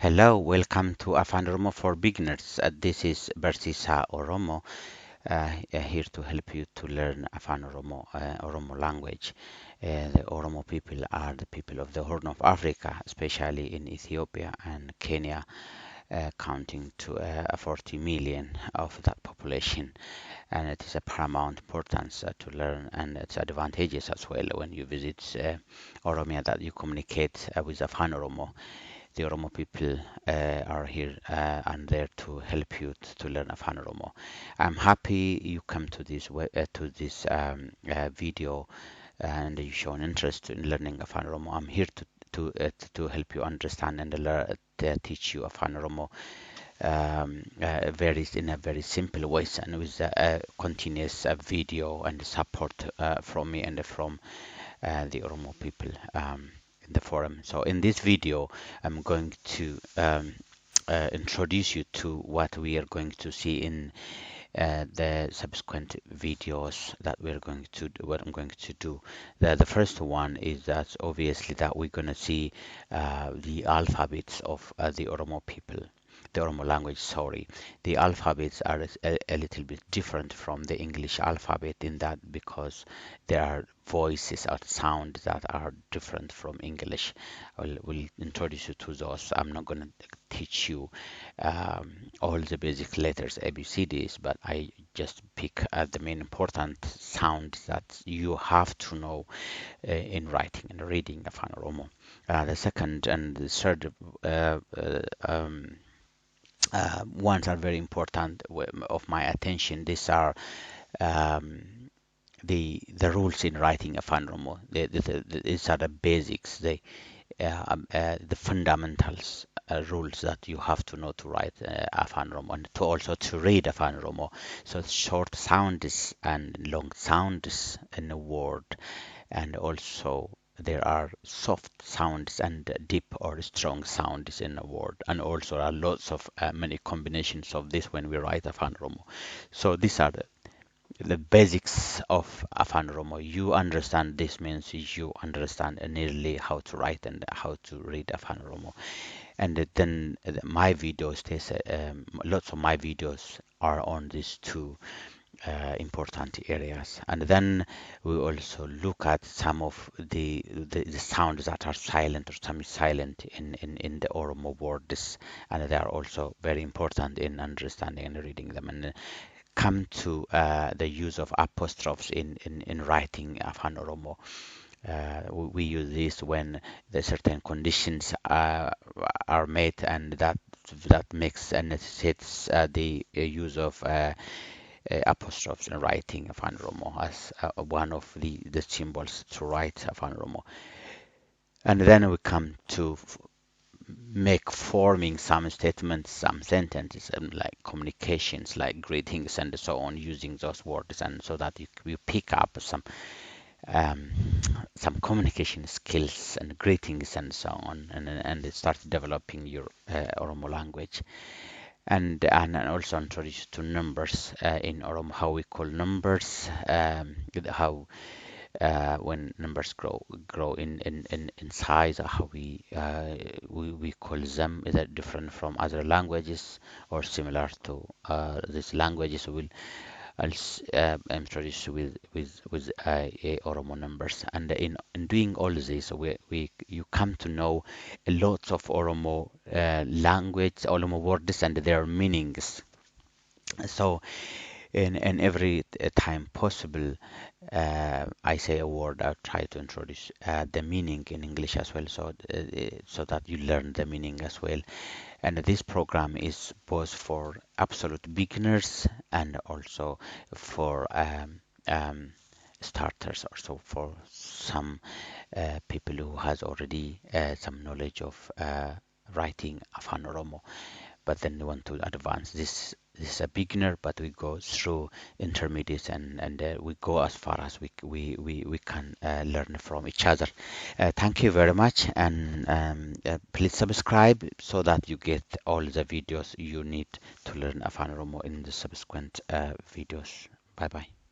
Hello, welcome to Afan Oromo for Beginners. This is Bersisa Oromo, here to help you to learn Afan Oromo, Oromo language. The Oromo people are the people of the Horn of Africa, especially in Ethiopia and Kenya, counting to 40 million of that population. And it is a paramount importance to learn, and it's advantageous as well when you visit Oromia that you communicate with Afan Oromo. The Oromo people are here and there to help you to learn Afan Oromo. I'm happy you come to this video and you show an interest in learning Afan Oromo. I'm here to help you understand and teach you Afan Oromo in a very simple ways and with a continuous video and support from me and from the Oromo people in the forum. So in this video, I'm going to introduce you to what we are going to see in the subsequent videos that we're going to do, what I'm going to do. The first one is that obviously that we're going to see the alphabets of the Oromo people. The Oromo language, sorry. The alphabets are a little bit different from the English alphabet in that because there are voices or sounds that are different from English. Will introduce you to those. I'm not going to teach you all the basic letters ABCDs, but I just pick the main important sounds that you have to know in writing and reading Afan Oromo. The second and the third ones are very important of my attention. These are um, the rules in writing Afan Oromo. These are the basics, the fundamentals rules that you have to know to write Afan Oromo and to also to read Afan Oromo. So short sounds and long sounds in a word, and also there are soft sounds and deep or strong sounds in a word, and also are lots of many combinations of this when we write Afan Oromo. So these are the basics of Afan Oromo. You understand this means you understand nearly how to write and how to read Afan Oromo. And then my videos, lots of my videos are on these two important areas. And then we also look at some of the sounds that are silent or semi-silent in the Oromo words, and they are also very important in understanding and reading them. And come to the use of apostrophes in writing Afan Oromo. We use this when the certain conditions are met, and that makes and necessitates the use of apostrophes in writing Afan Oromo as one of the symbols to write Afan Oromo. And then we come to make forming some statements, some sentences, and like communications, like greetings and so on, using those words, and so that you pick up um, some communication skills and greetings and so on, and start developing your Oromo language. And also introduce to numbers in Oromo, how we call numbers, how when numbers grow in size, how we call them. Is that different from other languages or similar to these languages? We'll introduce with Oromo numbers, and in doing all this, we you come to know a lot of Oromo language, Oromo words, and their meanings. So in every time possible, I say a word, I try to introduce the meaning in English as well, so that you learn the meaning as well. And this program is both for absolute beginners and also for starters, also for some people who has already some knowledge of writing Afan Oromo, but then we want to advance. This is a beginner, but we go through intermediate, and we go as far as we can learn from each other. Thank you very much, and please subscribe so that you get all the videos you need to learn Afan Oromo in the subsequent videos. Bye bye.